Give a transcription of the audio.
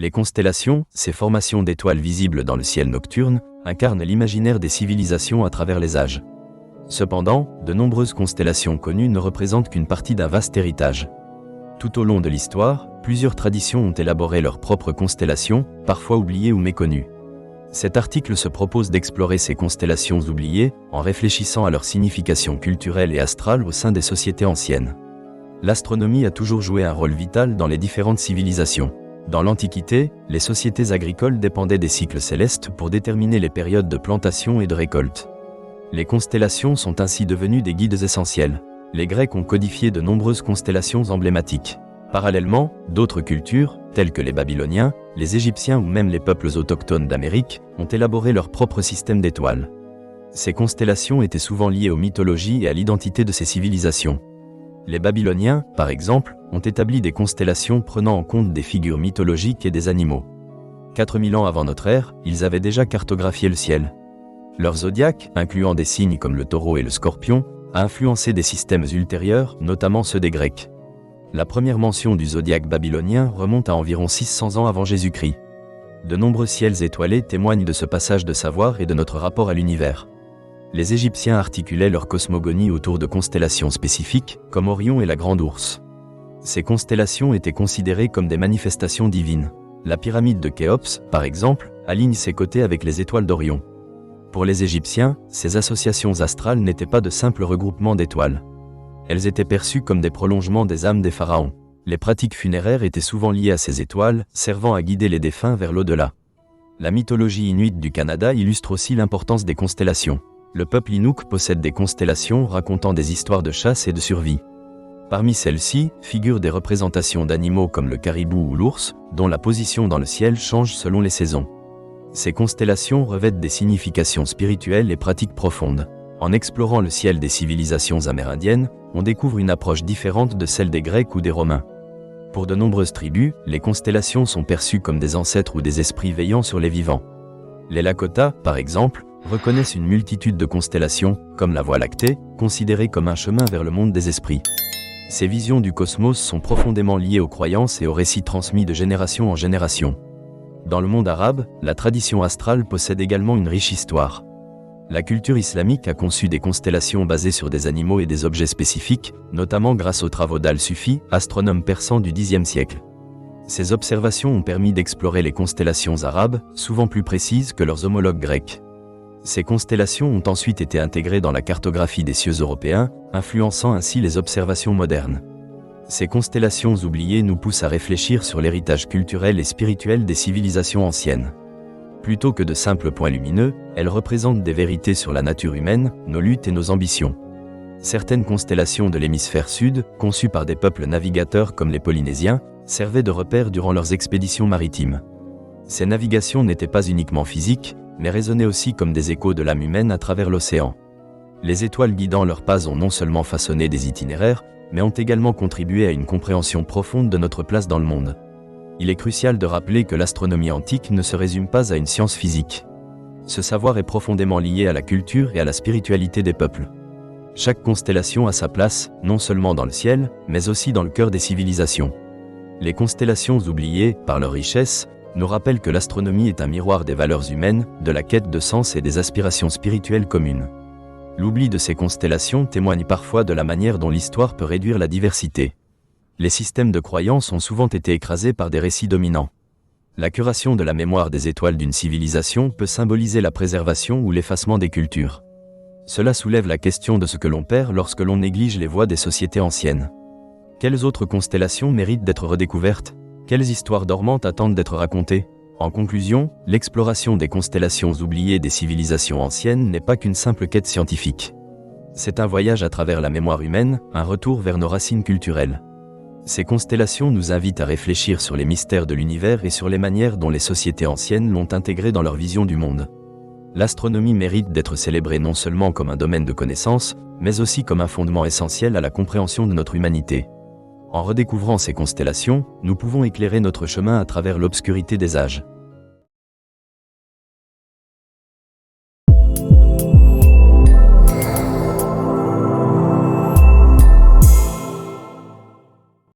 Les constellations, ces formations d'étoiles visibles dans le ciel nocturne, incarnent l'imaginaire des civilisations à travers les âges. Cependant, de nombreuses constellations connues ne représentent qu'une partie d'un vaste héritage. Tout au long de l'histoire, plusieurs traditions ont élaboré leurs propres constellations, parfois oubliées ou méconnues. Cet article se propose d'explorer ces constellations oubliées, en réfléchissant à leur signification culturelle et astrale au sein des sociétés anciennes. L'astronomie a toujours joué un rôle vital dans les différentes civilisations. Dans l'Antiquité, les sociétés agricoles dépendaient des cycles célestes pour déterminer les périodes de plantation et de récolte. Les constellations sont ainsi devenues des guides essentiels. Les Grecs ont codifié de nombreuses constellations emblématiques. Parallèlement, d'autres cultures, telles que les Babyloniens, les Égyptiens ou même les peuples autochtones d'Amérique, ont élaboré leur propre système d'étoiles. Ces constellations étaient souvent liées aux mythologies et à l'identité de ces civilisations. Les Babyloniens, par exemple, ont établi des constellations prenant en compte des figures mythologiques et des animaux. 4000 ans avant notre ère, ils avaient déjà cartographié le ciel. Leur zodiaque, incluant des signes comme le taureau et le scorpion, a influencé des systèmes ultérieurs, notamment ceux des Grecs. La première mention du zodiaque babylonien remonte à environ 600 ans avant Jésus-Christ. De nombreux ciels étoilés témoignent de ce passage de savoir et de notre rapport à l'univers. Les Égyptiens articulaient leur cosmogonie autour de constellations spécifiques, comme Orion et la Grande Ourse. Ces constellations étaient considérées comme des manifestations divines. La pyramide de Khéops, par exemple, aligne ses côtés avec les étoiles d'Orion. Pour les Égyptiens, ces associations astrales n'étaient pas de simples regroupements d'étoiles. Elles étaient perçues comme des prolongements des âmes des pharaons. Les pratiques funéraires étaient souvent liées à ces étoiles, servant à guider les défunts vers l'au-delà. La mythologie inuite du Canada illustre aussi l'importance des constellations. Le peuple Inuk possède des constellations racontant des histoires de chasse et de survie. Parmi celles-ci, figurent des représentations d'animaux comme le caribou ou l'ours, dont la position dans le ciel change selon les saisons. Ces constellations revêtent des significations spirituelles et pratiques profondes. En explorant le ciel des civilisations amérindiennes, on découvre une approche différente de celle des Grecs ou des Romains. Pour de nombreuses tribus, les constellations sont perçues comme des ancêtres ou des esprits veillant sur les vivants. Les Lakota, par exemple, reconnaissent une multitude de constellations, comme la Voie lactée, considérée comme un chemin vers le monde des esprits. Ces visions du cosmos sont profondément liées aux croyances et aux récits transmis de génération en génération. Dans le monde arabe, la tradition astrale possède également une riche histoire. La culture islamique a conçu des constellations basées sur des animaux et des objets spécifiques, notamment grâce aux travaux d'Al-Sufi, astronome persan du Xe siècle. Ces observations ont permis d'explorer les constellations arabes, souvent plus précises que leurs homologues grecs. Ces constellations ont ensuite été intégrées dans la cartographie des cieux européens, influençant ainsi les observations modernes. Ces constellations oubliées nous poussent à réfléchir sur l'héritage culturel et spirituel des civilisations anciennes. Plutôt que de simples points lumineux, elles représentent des vérités sur la nature humaine, nos luttes et nos ambitions. Certaines constellations de l'hémisphère sud, conçues par des peuples navigateurs comme les Polynésiens, servaient de repères durant leurs expéditions maritimes. Ces navigations n'étaient pas uniquement physiques, mais résonnaient aussi comme des échos de l'âme humaine à travers l'océan. Les étoiles guidant leurs pas ont non seulement façonné des itinéraires, mais ont également contribué à une compréhension profonde de notre place dans le monde. Il est crucial de rappeler que l'astronomie antique ne se résume pas à une science physique. Ce savoir est profondément lié à la culture et à la spiritualité des peuples. Chaque constellation a sa place, non seulement dans le ciel, mais aussi dans le cœur des civilisations. Les constellations oubliées, par leur richesse, nous rappellent que l'astronomie est un miroir des valeurs humaines, de la quête de sens et des aspirations spirituelles communes. L'oubli de ces constellations témoigne parfois de la manière dont l'histoire peut réduire la diversité. Les systèmes de croyances ont souvent été écrasés par des récits dominants. La curation de la mémoire des étoiles d'une civilisation peut symboliser la préservation ou l'effacement des cultures. Cela soulève la question de ce que l'on perd lorsque l'on néglige les voies des sociétés anciennes. Quelles autres constellations méritent d'être redécouvertes ? Quelles histoires dormantes attendent d'être racontées ? En conclusion, l'exploration des constellations oubliées des civilisations anciennes n'est pas qu'une simple quête scientifique. C'est un voyage à travers la mémoire humaine, un retour vers nos racines culturelles. Ces constellations nous invitent à réfléchir sur les mystères de l'univers et sur les manières dont les sociétés anciennes l'ont intégré dans leur vision du monde. L'astronomie mérite d'être célébrée non seulement comme un domaine de connaissance, mais aussi comme un fondement essentiel à la compréhension de notre humanité. En redécouvrant ces constellations, nous pouvons éclairer notre chemin à travers l'obscurité des âges.